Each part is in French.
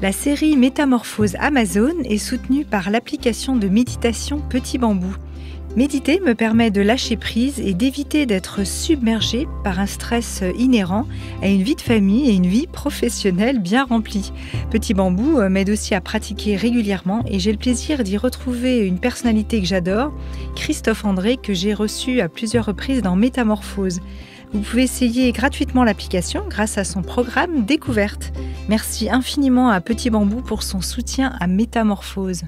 La série Métamorphose Amazon est soutenue par l'application de méditation Petit Bambou. Méditer me permet de lâcher prise et d'éviter d'être submergée par un stress inhérent à une vie de famille et une vie professionnelle bien remplie. Petit Bambou m'aide aussi à pratiquer régulièrement et j'ai le plaisir d'y retrouver une personnalité que j'adore, Christophe André, que j'ai reçu à plusieurs reprises dans Métamorphose. Vous pouvez essayer gratuitement l'application grâce à son programme Découverte. Merci infiniment à Petit Bambou pour son soutien à Métamorphose.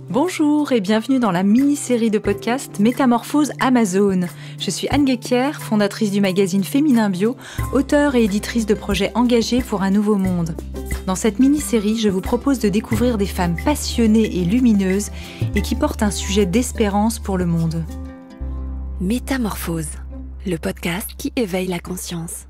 Bonjour et bienvenue dans la mini-série de podcast Métamorphose Amazon. Je suis Anne Guéquière, fondatrice du magazine Féminin Bio, auteure et éditrice de projets engagés pour un nouveau monde. Dans cette mini-série, je vous propose de découvrir des femmes passionnées et lumineuses et qui portent un sujet d'espérance pour le monde. Métamorphose, le podcast qui éveille la conscience.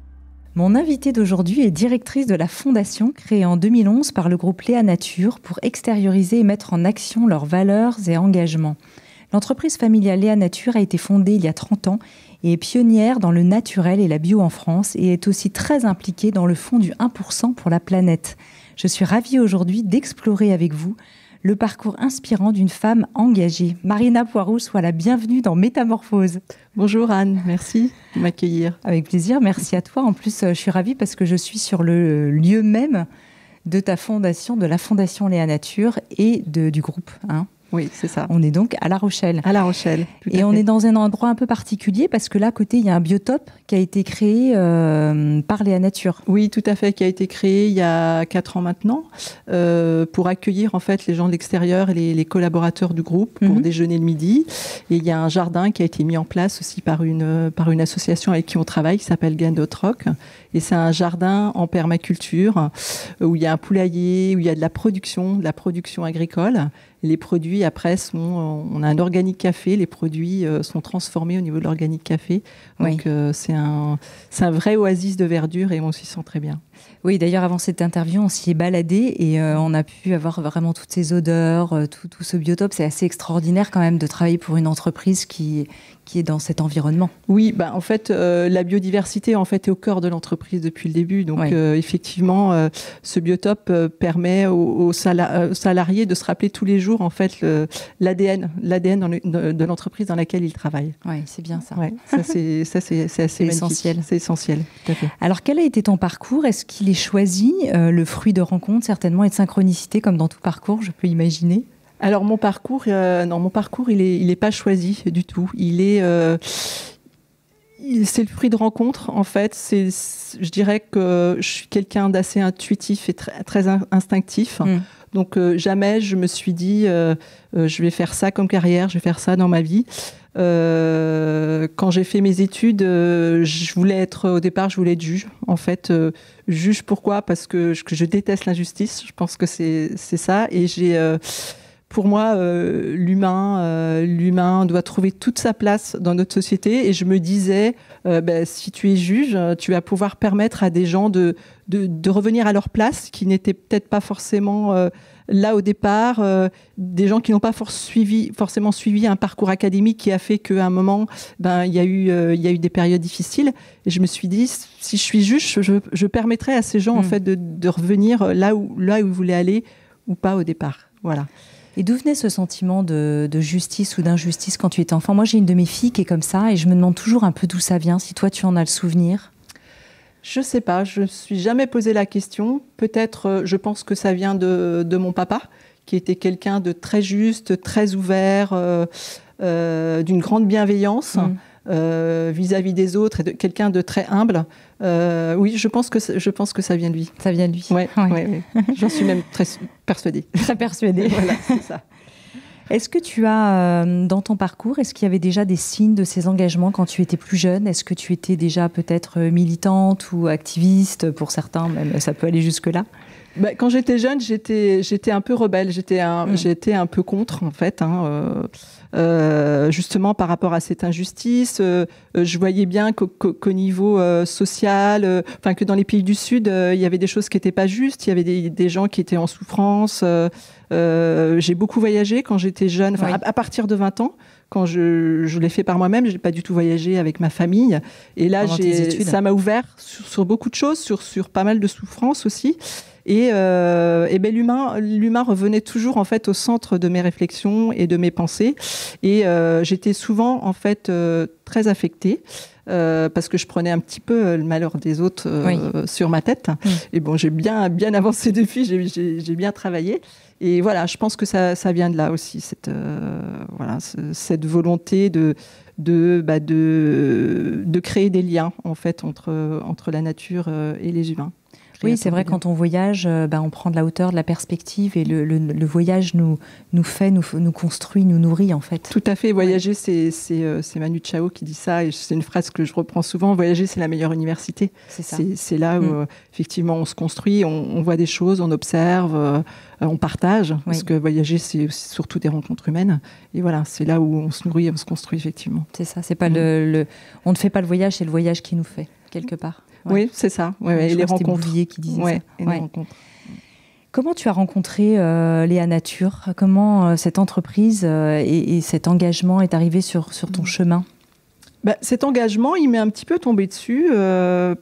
Mon invitée d'aujourd'hui est directrice de la fondation créée en 2011 par le groupe Léa Nature pour extérioriser et mettre en action leurs valeurs et engagements. L'entreprise familiale Léa Nature a été fondée il y a 30 ans et est pionnière dans le naturel et la bio en France et est aussi très impliquée dans le fonds du 1% pour la planète. Je suis ravie aujourd'hui d'explorer avec vous le parcours inspirant d'une femme engagée. Marina Poirot, sois la bienvenue dans Métamorphose. Bonjour Anne, merci de m'accueillir. Avec plaisir, merci à toi. En plus, je suis ravie parce que je suis sur le lieu même de ta fondation, de la Fondation Léa Nature et du groupe. Oui, c'est ça. On est donc à La Rochelle. À La Rochelle, tout à fait. Et on est dans un endroit un peu particulier parce que là, à côté, il y a un biotope qui a été créé par Léa Nature. Oui, tout à fait, qui a été créé il y a 4 ans maintenant pour accueillir en fait les gens de l'extérieur et les collaborateurs du groupe pour déjeuner le midi. Et il y a un jardin qui a été mis en place aussi par une association avec qui on travaille qui s'appelle Gandotroc. Et c'est un jardin en permaculture où il y a un poulailler, où il y a de la production agricole. Les produits, après, on a un organique café. Les produits sont transformés au niveau de l'organique café. Donc, c'est un vrai oasis de verdure et on s'y sent très bien. Oui, d'ailleurs, avant cette interview, on s'y est baladé et on a pu avoir vraiment toutes ces odeurs, tout ce biotope. C'est assez extraordinaire quand même de travailler pour une entreprise qui est dans cet environnement. Oui, en fait, la biodiversité en fait, est au cœur de l'entreprise depuis le début. Donc, effectivement, ce biotope permet aux salariés de se rappeler tous les jours en fait, l'ADN de l'entreprise dans laquelle ils travaillent. Oui, c'est bien ça. Ouais, ça, c'est assez essentiel. C'est essentiel, tout à fait. Alors, quel a été ton parcours ? Est-ce qu'il est choisi, le fruit de rencontres certainement et de synchronicité, comme dans tout parcours, je peux imaginer ? Alors mon parcours, il est pas choisi du tout. C'est le fruit de rencontres en fait. Je dirais que je suis quelqu'un d'assez intuitif et très, très instinctif. Donc jamais je me suis dit je vais faire ça comme carrière, je vais faire ça dans ma vie. Quand j'ai fait mes études, au départ je voulais être juge. En fait, juge pourquoi ? Parce que je déteste l'injustice. Je pense que c'est ça. Et pour moi, l'humain doit trouver toute sa place dans notre société. Et je me disais, si tu es juge, tu vas pouvoir permettre à des gens de revenir à leur place, qui n'étaient peut-être pas forcément là au départ, des gens qui n'ont pas forcément suivi un parcours académique qui a fait qu'à un moment, il y a eu des périodes difficiles. Et je me suis dit, si je suis juge, je permettrai à ces gens en fait de revenir là où ils voulaient aller ou pas au départ. Voilà. Et d'où venait ce sentiment de justice ou d'injustice quand tu étais enfant ? Moi, j'ai une de mes filles qui est comme ça et je me demande toujours un peu d'où ça vient, si toi, tu en as le souvenir. Je ne sais pas, je ne me suis jamais posé la question. Peut-être, je pense que ça vient de mon papa, qui était quelqu'un de très juste, très ouvert, d'une grande bienveillance vis-à-vis des autres, et quelqu'un de très humble. Oui, je pense que ça vient de lui. Ça vient de lui. Oui. J'en suis même très persuadée. Très persuadée. Voilà, c'est ça. Est-ce que tu as, dans ton parcours, est-ce qu'il y avait déjà des signes de ces engagements quand tu étais plus jeune ? Est-ce que tu étais déjà peut-être militante ou activiste ? Pour certains, même, ça peut aller jusque-là. Quand j'étais jeune, j'étais un peu rebelle. J'étais un peu contre, en fait. Justement, par rapport à cette injustice, je voyais bien qu'au niveau social, que dans les pays du Sud, il y avait des choses qui n'étaient pas justes. Il y avait des gens qui étaient en souffrance. J'ai beaucoup voyagé quand j'étais jeune, à partir de 20 ans. quand je l'ai fait par moi-même, je n'ai pas du tout voyagé avec ma famille. Et là, ça m'a ouvert sur beaucoup de choses, sur pas mal de souffrances aussi. Et l'humain revenait toujours en fait au centre de mes réflexions et de mes pensées. Et j'étais souvent en fait très affectée. Parce que je prenais un petit peu le malheur des autres sur ma tête. Et bon, j'ai bien avancé depuis, j'ai bien travaillé. Et voilà, je pense que ça vient de là aussi, cette volonté de créer des liens en fait entre la nature et les humains. Oui, c'est vrai, quand on voyage, on prend de la hauteur, de la perspective, et le voyage nous construit, nous nourrit en fait. Tout à fait, voyager, c'est Manu Chao qui dit ça, et c'est une phrase que je reprends souvent, voyager c'est la meilleure université. C'est ça. C'est là où effectivement on se construit, on voit des choses, on observe, on partage, parce que voyager c'est surtout des rencontres humaines, et voilà, c'est là où on se nourrit, on se construit effectivement. C'est ça, c'est pas on ne fait pas le voyage, c'est le voyage qui nous fait, quelque part. Oui, c'est ça. Et les rencontres. C'était Bouvier qui disait ça. Et les rencontres. Comment tu as rencontré Léa Nature ? Comment cette entreprise et cet engagement est arrivé sur ton chemin ? Cet engagement, il m'est un petit peu tombé dessus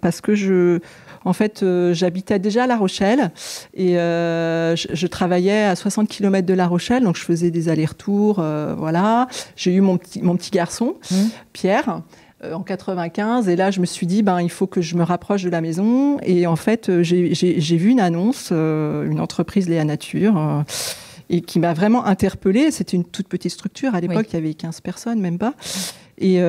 parce que j'habitais déjà à La Rochelle et je travaillais à 60 km de La Rochelle, donc je faisais des allers-retours. Voilà. J'ai eu mon petit garçon, Pierre, en 95, et là je me suis dit il faut que je me rapproche de la maison, et en fait j'ai vu une annonce, une entreprise Léa Nature, et qui m'a vraiment interpellée. C'était une toute petite structure à l'époque, il y avait 15 personnes, même pas, et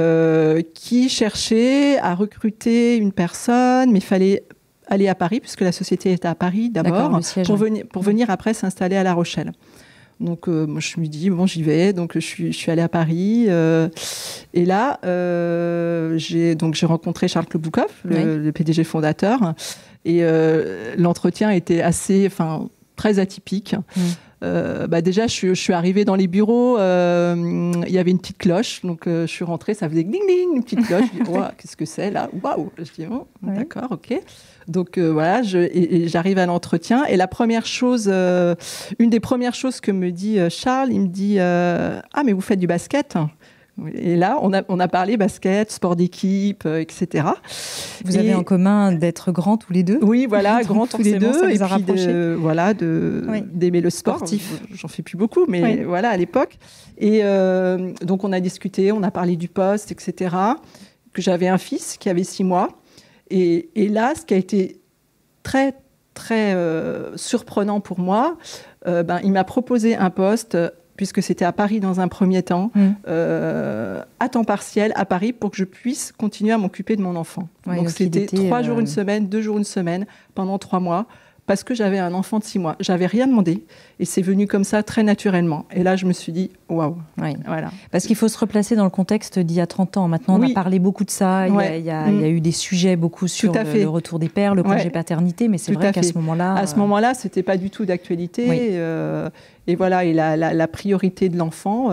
qui cherchait à recruter une personne, mais il fallait aller à Paris puisque la société était à Paris d'abord, pour venir après s'installer à La Rochelle. Donc, je me suis dit, j'y vais. Donc, je suis allée à Paris. Et là, j'ai rencontré Charles Kloboukov, le PDG fondateur. Et l'entretien était très atypique. Déjà, je suis arrivée dans les bureaux. Il y avait une petite cloche. Donc, je suis rentrée. Ça faisait ding ding, une petite cloche. Je dis, qu'est-ce que c'est là ? Waouh ! Je dis, d'accord, ok. Donc voilà, j'arrive à l'entretien, et une des premières choses que me dit Charles, il me dit mais vous faites du basket ? Et là, on a parlé basket, sport d'équipe, etc. Vous avez en commun d'être grands tous les deux ? Oui, voilà, grands tous les deux, et puis d'aimer le sport. Sportif. J'en fais plus beaucoup, mais voilà, à l'époque. Et donc on a discuté, on a parlé du poste, etc. Que j'avais un fils qui avait 6 mois. Et là, ce qui a été très, très surprenant pour moi, il m'a proposé un poste, puisque c'était à Paris dans un premier temps, à temps partiel à Paris, pour que je puisse continuer à m'occuper de mon enfant. Donc c'était 3 jours une semaine, 2 jours une semaine, pendant 3 mois, parce que j'avais un enfant de 6 mois. J'avais rien demandé, et c'est venu comme ça très naturellement. Et là, je me suis dit, waouh. Voilà. Parce qu'il faut se replacer dans le contexte d'il y a 30 ans. Maintenant, on a parlé beaucoup de ça. Il y a eu des sujets beaucoup sur le retour des pères, le congé paternité, mais c'est vrai qu'à ce moment-là... À ce moment-là, c'était pas du tout d'actualité. Et voilà, et la priorité de l'enfant.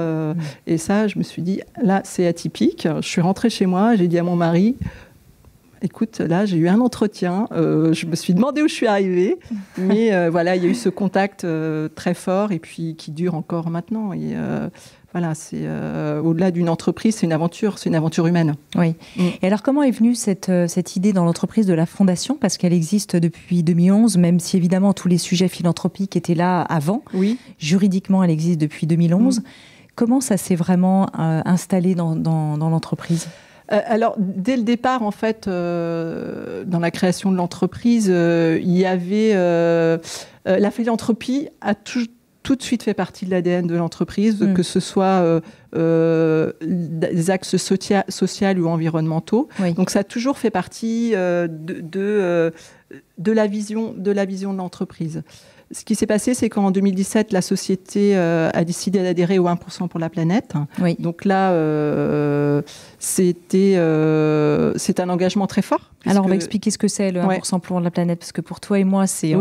Et ça, je me suis dit, là, c'est atypique. Je suis rentrée chez moi, j'ai dit à mon mari... Écoute, là, j'ai eu un entretien. Je me suis demandé où je suis arrivée. Mais voilà, il y a eu ce contact très fort, et puis qui dure encore maintenant. Et voilà, c'est au-delà d'une entreprise, c'est une aventure humaine. Oui. Et alors, comment est venue cette idée dans l'entreprise de la Fondation ? Parce qu'elle existe depuis 2011, même si évidemment tous les sujets philanthropiques étaient là avant. Oui. Juridiquement, elle existe depuis 2011. Comment ça s'est vraiment installé dans l'entreprise ? Alors, dès le départ, en fait, dans la création de l'entreprise, il y avait... la philanthropie a tout de suite fait partie de l'ADN de l'entreprise, que ce soit des axes sociaux ou environnementaux. Oui. Donc, ça a toujours fait partie de la vision de l'entreprise. Ce qui s'est passé, c'est qu'en 2017, la société a décidé d'adhérer au 1% pour la planète. Oui. Donc là, c'est un engagement très fort. Alors, on va expliquer ce que c'est le 1% pour la planète, parce que pour toi et moi, c'est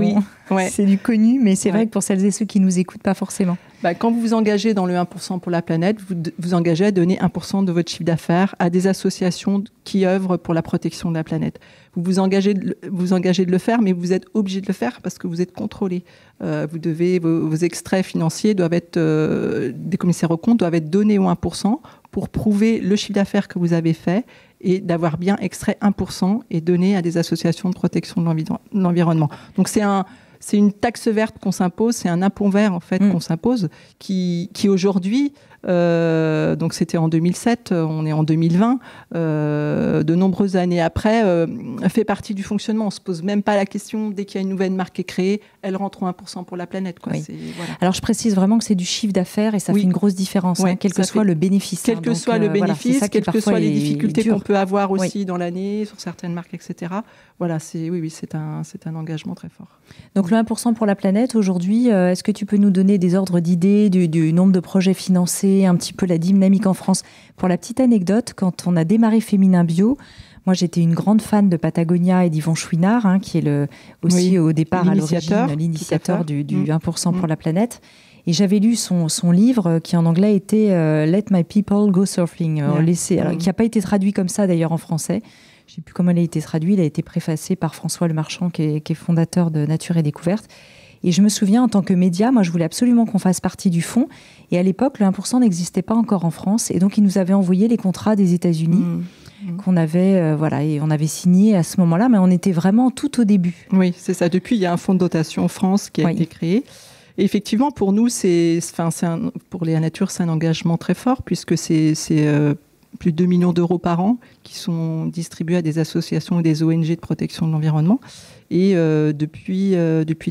du connu, mais c'est vrai que pour celles et ceux qui nous écoutent, pas forcément. Quand vous vous engagez dans le 1% pour la planète, vous vous engagez à donner 1% de votre chiffre d'affaires à des associations qui œuvrent pour la protection de la planète. Vous vous engagez de le faire, mais vous êtes obligé de le faire parce que vous êtes contrôlé. Vos extraits financiers doivent être, des commissaires aux comptes doivent être donnés au 1% pour prouver le chiffre d'affaires que vous avez fait et d'avoir bien extrait 1% et donné à des associations de protection de l'environnement. Donc c'est une taxe verte qu'on s'impose, c'est un impôt vert en fait qu'on s'impose, qui aujourd'hui, donc c'était en 2007, on est en 2020, de nombreuses années après, fait partie du fonctionnement. On se pose même pas la question, dès qu'il y a une nouvelle marque qui est créée, elle rentre au 1% pour la planète. Oui. Alors je précise vraiment que c'est du chiffre d'affaires et ça fait une grosse différence, quel que soit le bénéfice. Quel que soit le bénéfice, quelles que soient les difficultés qu'on peut avoir aussi dans l'année, sur certaines marques, etc. Voilà, c'est un engagement très fort. Donc le 1% pour la planète, aujourd'hui, est-ce que tu peux nous donner des ordres d'idées du nombre de projets financés, un petit peu la dynamique en France? Pour la petite anecdote, quand on a démarré Féminin Bio, moi j'étais une grande fan de Patagonia et d'Yvon Chouinard, qui est aussi au départ à l'origine l'initiateur du 1% pour la planète. Et j'avais lu son livre qui en anglais était Let My People Go Surfing, qui n'a pas été traduit comme ça d'ailleurs en français. Je ne sais plus comment il a été traduit. Il a été préfacé par François Lemarchand, qui est fondateur de Nature et Découverte. Et je me souviens, en tant que média, moi, je voulais absolument qu'on fasse partie du fonds. Et à l'époque, le 1% n'existait pas encore en France. Et donc, ils nous avaient envoyé les contrats des États-Unis qu'on avait, et on avait signé à ce moment-là. Mais on était vraiment tout au début. Oui, c'est ça. Depuis, il y a un fonds de dotation France qui a été créé. Et effectivement, pour nous, pour Léa Nature, c'est un engagement très fort, puisque c'est plus de 2 millions d'euros par an qui sont distribués à des associations et des ONG de protection de l'environnement. Et depuis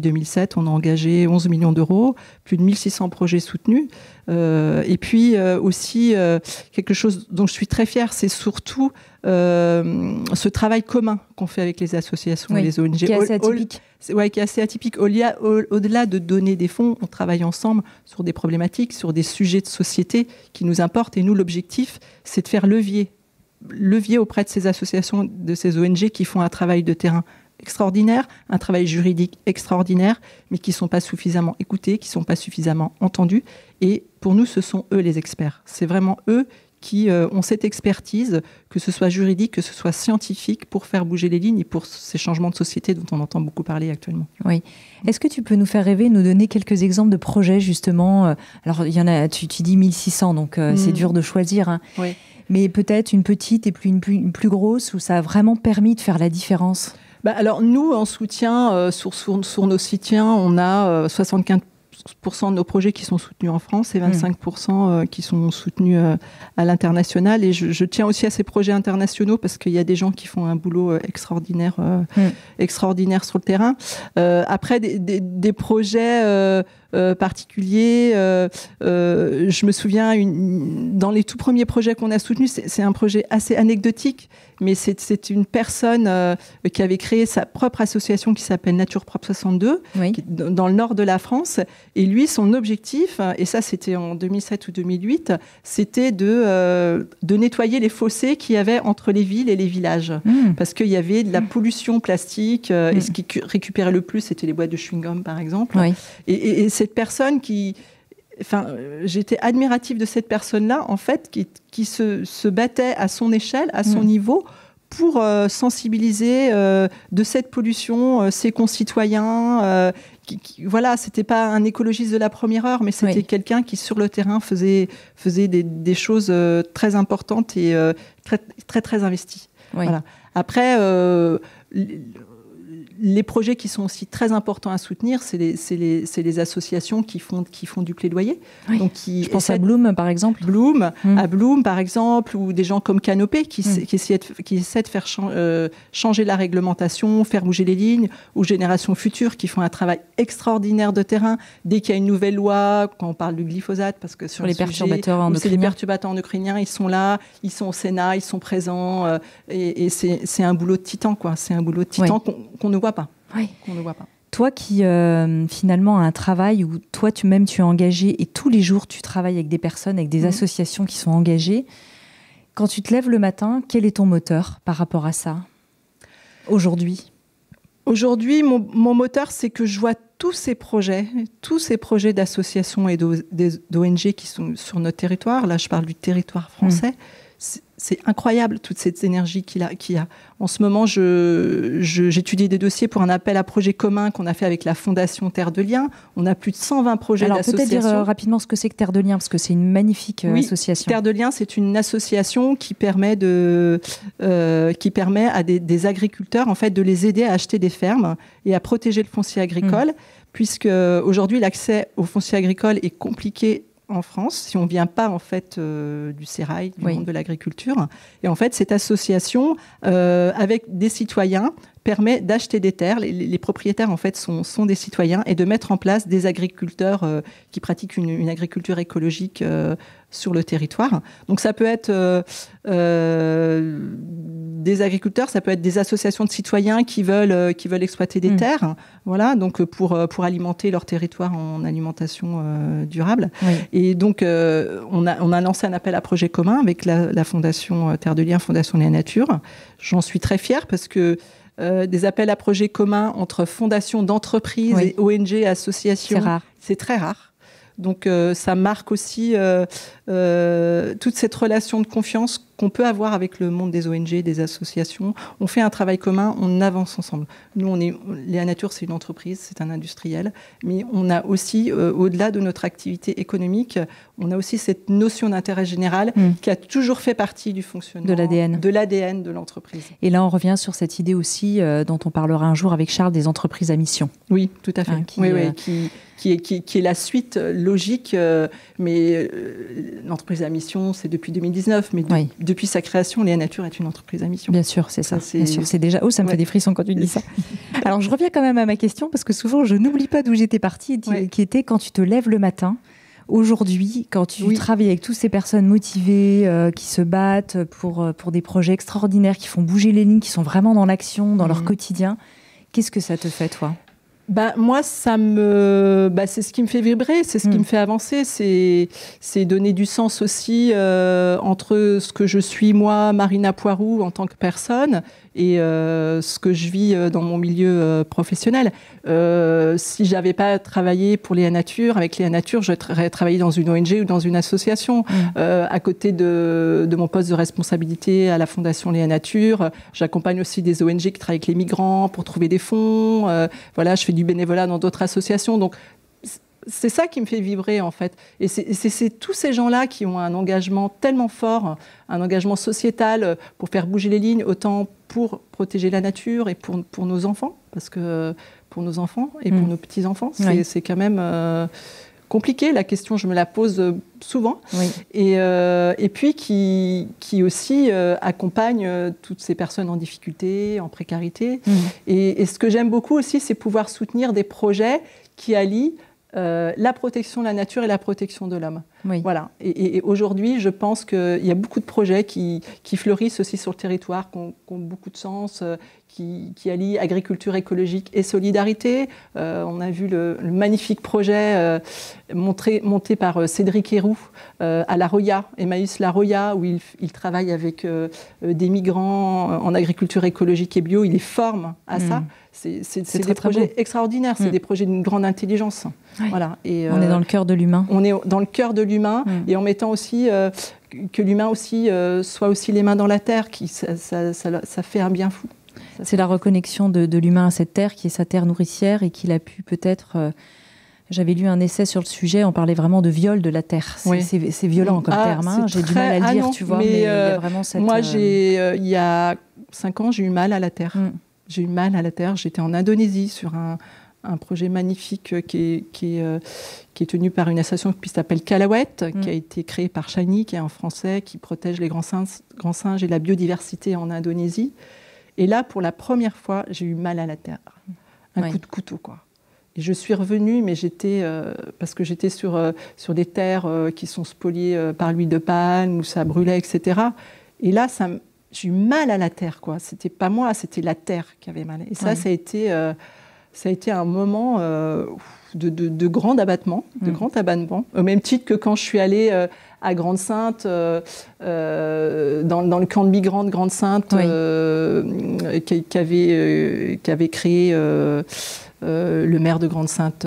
2007, on a engagé 11 millions d'euros, plus de 1600 projets soutenus. Et puis aussi, quelque chose dont je suis très fière, c'est surtout ce travail commun qu'on fait avec les associations et les ONG. Qui est assez atypique. Qui est assez atypique. Au-delà de donner des fonds, on travaille ensemble sur des problématiques, sur des sujets de société qui nous importent. Et nous, l'objectif, c'est de faire levier auprès de ces associations, de ces ONG qui font un travail de terrain extraordinaire, un travail juridique extraordinaire, mais qui ne sont pas suffisamment écoutés, qui ne sont pas suffisamment entendus. Et pour nous, ce sont eux les experts. C'est vraiment eux qui ont cette expertise, que ce soit juridique, que ce soit scientifique, pour faire bouger les lignes et pour ces changements de société dont on entend beaucoup parler actuellement. Oui. Est-ce que tu peux nous faire rêver, nous donner quelques exemples de projets, justement? Alors, il y en a, tu dis 1600, donc c'est dur de choisir. Hein. Oui. Mais peut-être une petite et puis une plus grosse, où ça a vraiment permis de faire la différence? Alors, nous, en soutien, sur nos soutiens, on a 75% de nos projets qui sont soutenus en France et 25% qui sont soutenus à l'international. Et je tiens aussi à ces projets internationaux parce qu'il y a des gens qui font un boulot extraordinaire sur le terrain. Après, des projets particuliers, je me souviens, dans les tout premiers projets qu'on a soutenus, c'est un projet assez anecdotique, mais c'est une personne qui avait créé sa propre association qui s'appelle Nature Propre 62, dans le nord de la France. Et lui, son objectif, et ça c'était en 2007 ou 2008, c'était de nettoyer les fossés qu'il y avait entre les villes et les villages. Parce qu'il y avait de la pollution plastique, et ce qui récupérait le plus, c'était les boîtes de chewing-gum, par exemple. Et cette personne j'étais admirative de cette personne-là, en fait, qui se battait à son échelle, à son niveau, pour sensibiliser de cette pollution ses concitoyens. Voilà, c'était pas un écologiste de la première heure, mais c'était quelqu'un qui, sur le terrain, faisait des choses très importantes et très, très, très investies. Voilà. Après, les projets qui sont aussi très importants à soutenir, c'est les associations qui font du plaidoyer. Donc, je pense à Bloom, par exemple. À Bloom, par exemple, ou des gens comme Canopé qui essaient de faire changer la réglementation, faire bouger les lignes, ou Génération Future qui font un travail extraordinaire de terrain. Dès qu'il y a une nouvelle loi, quand on parle du glyphosate, parce que sur les perturbateurs endocriniens, ils sont là, ils sont au Sénat, ils sont présents, et c'est un boulot de titan, quoi. C'est un boulot de titan qu'on ne voit pas. Qu'on ne voit pas. Toi qui finalement a un travail où toi tu es engagé et tous les jours tu travailles avec des personnes, avec des associations qui sont engagées, quand tu te lèves le matin, quel est ton moteur par rapport à ça aujourd'hui ? Aujourd'hui, mon moteur, c'est que je vois tous ces projets d'associations et d'ONG qui sont sur notre territoire, là je parle du territoire français, c'est incroyable toute cette énergie qu'il y a. En ce moment, j'étudie des dossiers pour un appel à projet commun qu'on a fait avec la Fondation Terre de Liens. On a plus de 120 projets d'associations. Alors peut-être dire rapidement ce que c'est que Terre de Liens, parce que c'est une magnifique association. Terre de Liens, c'est une association qui permet à des agriculteurs en fait, de les aider à acheter des fermes et à protéger le foncier agricole, puisque aujourd'hui l'accès au foncier agricole est compliqué en France, si on ne vient pas en fait du sérail, du monde de l'agriculture. Et en fait, cette association, avec des citoyens, permet d'acheter des terres. Les propriétaires, en fait, sont des citoyens et de mettre en place des agriculteurs qui pratiquent une agriculture écologique sur le territoire. Donc, ça peut être des agriculteurs, ça peut être des associations de citoyens qui veulent exploiter des terres, voilà, donc pour alimenter leur territoire en alimentation durable. Et donc, on a lancé un appel à projet commun avec la Fondation Terre de Liens, Fondation Léa Nature. J'en suis très fière parce que des appels à projets communs entre fondations d'entreprises et ONG, associations, c'est très rare. Donc ça marque aussi toute cette relation de confiance qu'on peut avoir avec le monde des ONG, des associations. On fait un travail commun, on avance ensemble. Nous, Léa Nature, c'est une entreprise, c'est un industriel, mais on a aussi, au-delà de notre activité économique, on a aussi cette notion d'intérêt général qui a toujours fait partie du fonctionnement de l'ADN de l'entreprise. Et là, on revient sur cette idée aussi dont on parlera un jour avec Charles, des entreprises à mission. Oui, tout à fait. Qui est la suite logique, mais l'entreprise à mission, c'est depuis 2019, mais depuis sa création, Léa Nature est une entreprise à mission. Bien sûr, c'est ça. Bien sûr, c'est déjà... Oh, ça me fait des frissons quand tu dis ça. Alors, je reviens quand même à ma question, parce que souvent, je n'oublie pas d'où j'étais partie, qui était quand tu te lèves le matin. Aujourd'hui, quand tu travailles avec toutes ces personnes motivées, qui se battent pour des projets extraordinaires, qui font bouger les lignes, qui sont vraiment dans l'action, dans leur quotidien, qu'est-ce que ça te fait, toi ? Moi, c'est ce qui me fait vibrer, c'est ce qui me fait avancer, c'est donner du sens aussi entre ce que je suis, moi, Marina Poiroux, en tant que personne, et ce que je vis dans mon milieu professionnel. Si j'avais pas travaillé pour Léa Nature, avec Léa Nature, j'aurais travaillé dans une ONG ou dans une association. À côté de mon poste de responsabilité à la Fondation Léa Nature, j'accompagne aussi des ONG qui travaillent avec les migrants pour trouver des fonds. Voilà, je fais du bénévolat dans d'autres associations. Donc, c'est ça qui me fait vibrer, en fait. Et c'est tous ces gens-là qui ont un engagement tellement fort, un engagement sociétal pour faire bouger les lignes, autant pour protéger la nature et pour nos enfants, parce que pour nos enfants et pour nos petits-enfants, c'est quand même compliqué. La question, je me la pose souvent. Et puis, qui aussi accompagne toutes ces personnes en difficulté, en précarité. Et ce que j'aime beaucoup aussi, c'est pouvoir soutenir des projets qui allient la protection de la nature et la protection de l'homme. Voilà. Et aujourd'hui, je pense qu'il y a beaucoup de projets qui fleurissent aussi sur le territoire, qui ont beaucoup de sens, qui allient agriculture écologique et solidarité. On a vu le magnifique projet monté par Cédric Héroux à La Roya, Emmaüs La Roya, où il travaille avec des migrants en agriculture écologique et bio. Il les forme à ça. C'est des projets extraordinaires, c'est des projets d'une grande intelligence. Voilà. Et, on est dans le cœur de l'humain. On est dans le cœur de l'humain et en mettant aussi que l'humain aussi soit aussi les mains dans la terre, ça fait un bien fou. C'est la reconnexion de l'humain à cette terre qui est sa terre nourricière et qu'il a pu peut-être... J'avais lu un essai sur le sujet, on parlait vraiment de viol de la terre. C'est violent comme terme, j'ai du mal à le dire, tu vois, mais il y a vraiment cette... Moi, il y a 5 ans, j'ai eu mal à la terre. J'ai eu mal à la terre. J'étais en Indonésie sur un projet magnifique qui est tenu par une association qui s'appelle Kalawet, qui a été créée par Shani, qui est un Français, qui protège les grands singes et la biodiversité en Indonésie. Et là, pour la première fois, j'ai eu mal à la terre. Un coup de couteau, quoi. Et je suis revenue, mais parce que j'étais sur des terres qui sont spoliées par l'huile de palme, où ça brûlait, etc. Et là, j'ai eu mal à la terre, quoi. C'était pas moi, c'était la terre qui avait mal. Et ça a été un moment de grand abattement, au même titre que quand je suis allée à Grande-Synthe, dans le camp de migrants de Grande-Synthe, qui avait créé le maire de Grande-Synthe,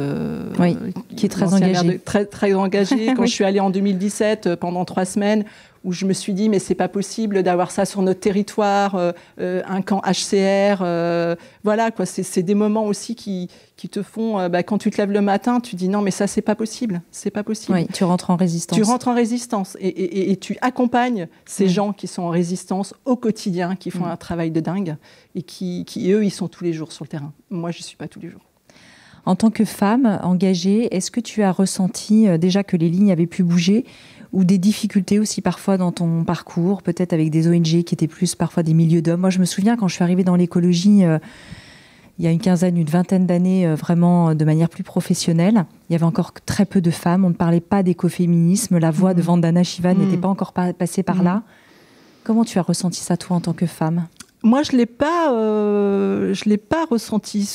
qui est très engagé. Très engagé. Quand je suis allée en 2017, pendant 3 semaines, où je me suis dit, mais c'est pas possible d'avoir ça sur notre territoire, un camp HCR. Voilà, quoi. C'est des moments aussi qui te font, quand tu te lèves le matin, tu dis non, mais ça, c'est pas possible. C'est pas possible. Oui, tu rentres en résistance. Tu rentres en résistance et tu accompagnes ces gens qui sont en résistance au quotidien, qui font un travail de dingue et qui, eux, ils sont tous les jours sur le terrain. Moi, je suis pas tous les jours. En tant que femme engagée, est-ce que tu as ressenti déjà que les lignes avaient pu bouger ou des difficultés aussi parfois dans ton parcours, peut-être avec des ONG qui étaient plus parfois des milieux d'hommes? Moi, je me souviens quand je suis arrivée dans l'écologie, il y a une quinzaine, une vingtaine d'années, vraiment de manière plus professionnelle, il y avait encore très peu de femmes, on ne parlait pas d'écoféminisme, la voix de Vandana Shiva n'était pas encore passée par là. Comment tu as ressenti ça, toi, en tant que femme? Moi, je l'ai pas ressenti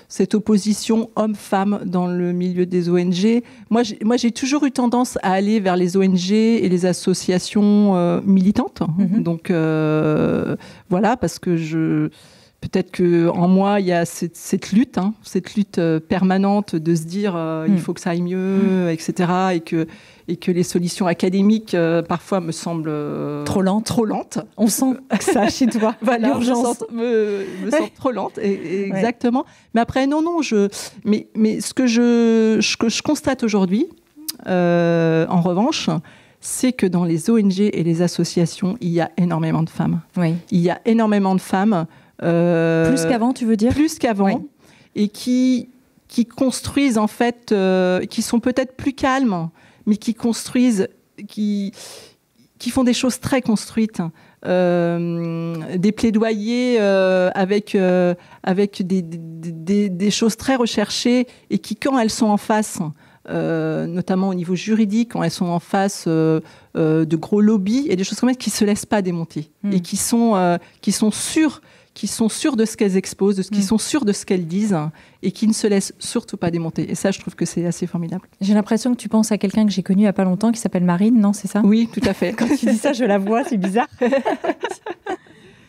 cette opposition homme-femme dans le milieu des ONG. Moi, j'ai toujours eu tendance à aller vers les ONG et les associations militantes. Donc, voilà, parce que peut-être qu'en moi, il y a cette lutte permanente de se dire il faut que ça aille mieux, etc. Et que les solutions académiques, parfois, me semblent trop lentes. On sent que ça chez toi. Voilà, l'urgence me semble trop lente. Exactement. Mais après, non. Mais ce que je constate aujourd'hui, en revanche, c'est que dans les ONG et les associations, il y a énormément de femmes. Oui. Il y a énormément de femmes. Plus qu'avant, tu veux dire? Plus qu'avant. Oui. Et qui construisent, en fait, qui sont peut-être plus calmes, mais qui construisent, qui font des choses très construites, des plaidoyers avec des choses très recherchées et qui, quand elles sont en face, notamment au niveau juridique, quand elles sont en face de gros lobbies et des choses comme ça, qui ne se laissent pas démonter et qui sont sûres de ce qu'elles exposent, qui sont sûres de ce qu'elles disent et qui ne se laissent surtout pas démonter. Et ça, je trouve que c'est assez formidable. J'ai l'impression que tu penses à quelqu'un que j'ai connu il n'y a pas longtemps qui s'appelle Marine, non, c'est ça? Oui, tout à fait. Quand tu dis ça, je la vois, c'est bizarre.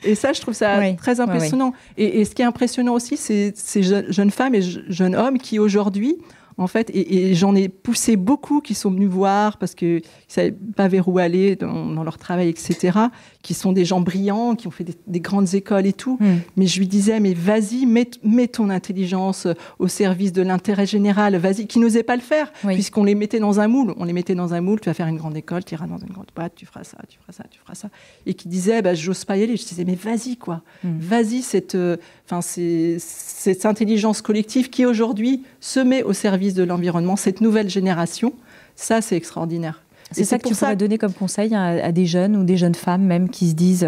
Et ça, je trouve ça très impressionnant. Oui. Et ce qui est impressionnant aussi, c'est ces jeunes femmes et jeunes hommes qui aujourd'hui, en fait, et j'en ai poussé beaucoup qui sont venus voir parce qu'ils ne savaient pas vers où aller dans leur travail, etc., qui sont des gens brillants, qui ont fait des grandes écoles et tout. Mais je lui disais, mais vas-y, mets ton intelligence au service de l'intérêt général, vas-y, qui n'osaient pas le faire, puisqu'on les mettait dans un moule. On les mettait dans un moule, tu vas faire une grande école, tu iras dans une grande boîte, tu feras ça, tu feras ça, tu feras ça. Et qui disaient, j'ose pas y aller. Je disais, mais vas-y, quoi. Vas-y, cette intelligence collective qui, aujourd'hui, se met au service de l'environnement, cette nouvelle génération, ça, c'est extraordinaire. C'est ça que tu pourrais donner comme conseil à des jeunes ou des jeunes femmes même qui se disent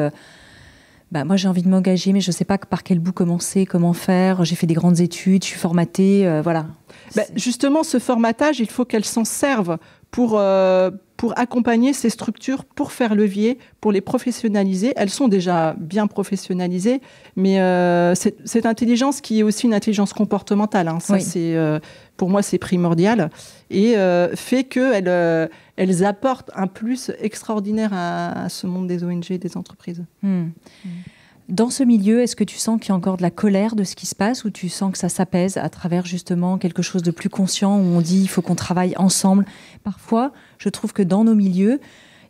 moi j'ai envie de m'engager mais je ne sais pas par quel bout commencer, comment faire, j'ai fait des grandes études, je suis formatée, voilà. Justement, ce formatage, il faut qu'elles s'en servent pour accompagner ces structures, pour faire levier, pour les professionnaliser. Elles sont déjà bien professionnalisées, mais cette intelligence qui est aussi une intelligence comportementale, ça c'est, pour moi c'est primordial, et fait qu'elles apportent un plus extraordinaire à ce monde des ONG et des entreprises. Dans ce milieu, est-ce que tu sens qu'il y a encore de la colère de ce qui se passe ou tu sens que ça s'apaise à travers justement quelque chose de plus conscient où on dit il faut qu'on travaille ensemble? Parfois, je trouve que dans nos milieux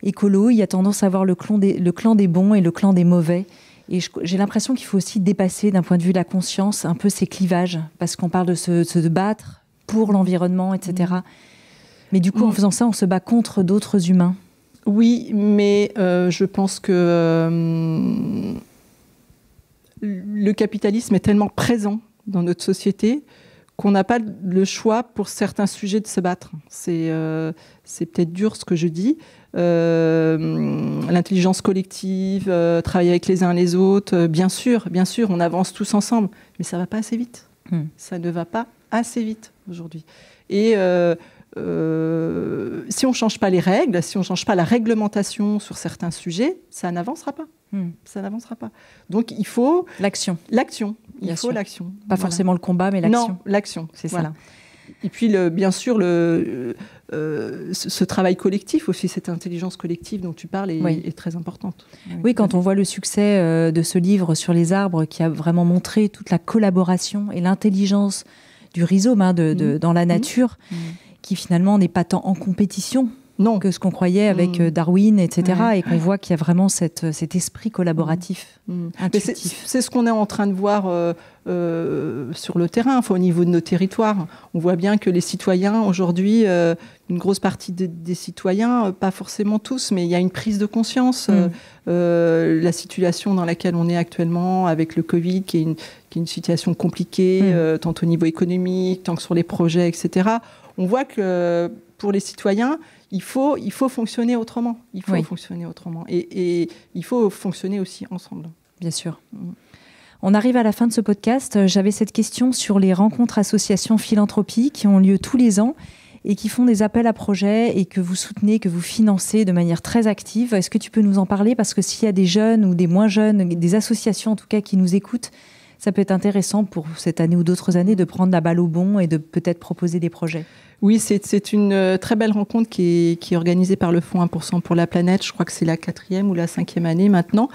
écolos, il y a tendance à avoir le clan des bons et le clan des mauvais. Et j'ai l'impression qu'il faut aussi dépasser d'un point de vue de la conscience un peu ces clivages parce qu'on parle de se battre pour l'environnement, etc. Mais du coup, en faisant ça, on se bat contre d'autres humains. Oui, mais je pense que... le capitalisme est tellement présent dans notre société qu'on n'a pas le choix pour certains sujets de se battre. C'est peut-être dur ce que je dis. L'intelligence collective, travailler avec les uns les autres, bien sûr, on avance tous ensemble, mais ça ne va pas assez vite. Ça ne va pas assez vite aujourd'hui. Et si on ne change pas les règles, si on ne change pas la réglementation sur certains sujets, ça n'avancera pas. Ça n'avancera pas. Donc, il faut... L'action. Il faut l'action. Pas forcément le combat, mais l'action. Non, l'action, c'est voilà. ça. Et puis, bien sûr, ce travail collectif aussi, cette intelligence collective dont tu parles est très importante. Oui, quand on voit le succès de ce livre sur les arbres qui a vraiment montré toute la collaboration et l'intelligence du rhizome dans la nature, qui finalement n'est pas tant en compétition que ce qu'on croyait avec Darwin, etc. Et qu'on voit qu'il y a vraiment cet esprit collaboratif, intuitif. C'est ce qu'on est en train de voir sur le terrain, au niveau de nos territoires. On voit bien que les citoyens, aujourd'hui, une grosse partie des citoyens, pas forcément tous, mais il y a une prise de conscience. La situation dans laquelle on est actuellement avec le Covid, qui est une situation compliquée, tant au niveau économique, tant que sur les projets, etc. On voit que pour les citoyens, il faut fonctionner autrement. Il faut fonctionner autrement. Et il faut fonctionner aussi ensemble. Bien sûr. On arrive à la fin de ce podcast. J'avais cette question sur les rencontres associations philanthropie qui ont lieu tous les ans et qui font des appels à projets et que vous soutenez, que vous financez de manière très active. Est-ce que tu peux nous en parler? Parce que s'il y a des jeunes ou des moins jeunes, des associations en tout cas qui nous écoutent, ça peut être intéressant pour cette année ou d'autres années de prendre la balle au bond et de peut-être proposer des projets. Oui, c'est une très belle rencontre qui est organisée par le Fonds 1% pour la planète. Je crois que c'est la 4e ou la 5e année maintenant.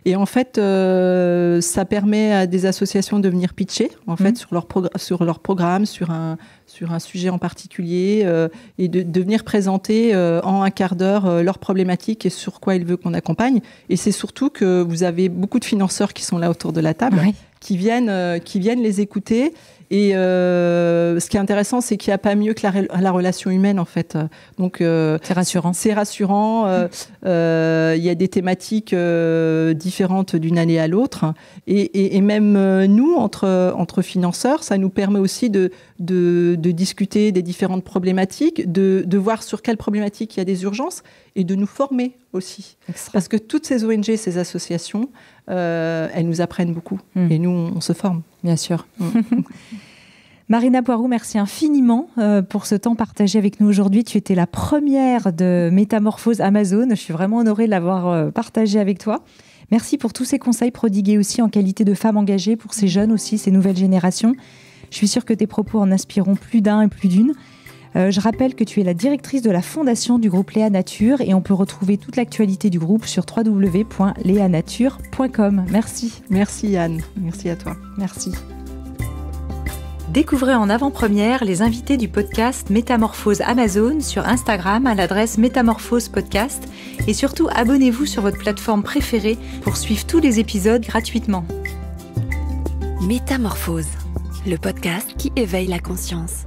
Et en fait, ça permet à des associations de venir pitcher en fait, sur leur programme, sur un sujet en particulier et de venir présenter en un quart d'heure leurs problématiques et sur quoi ils veulent qu'on accompagne. Et c'est surtout que vous avez beaucoup de financeurs qui sont là autour de la table, qui viennent les écouter. Et ce qui est intéressant, c'est qu'il n'y a pas mieux que la relation humaine, en fait. Donc, c'est rassurant. C'est rassurant. Il y a des thématiques différentes d'une année à l'autre. Et même nous, entre financeurs, ça nous permet aussi de discuter des différentes problématiques, de voir sur quelles problématiques il y a des urgences et de nous former aussi. Parce que toutes ces ONG, ces associations, elles nous apprennent beaucoup. Et nous, on se forme. Bien sûr. Marina Poirou, merci infiniment pour ce temps partagé avec nous aujourd'hui. Tu étais la première de Métamorphose Amazon. Je suis vraiment honorée de l'avoir partagé avec toi. Merci pour tous ces conseils prodigués aussi en qualité de femme engagée pour ces jeunes aussi, ces nouvelles générations. Je suis sûre que tes propos en inspireront plus d'un et plus d'une. Je rappelle que tu es la directrice de la fondation du groupe Léa Nature et on peut retrouver toute l'actualité du groupe sur www.leanature.com. Merci. Merci Yann. Merci à toi. Merci. Découvrez en avant-première les invités du podcast Métamorphose Amazon sur Instagram à l'adresse Métamorphose Podcast et surtout abonnez-vous sur votre plateforme préférée pour suivre tous les épisodes gratuitement. Métamorphose, le podcast qui éveille la conscience.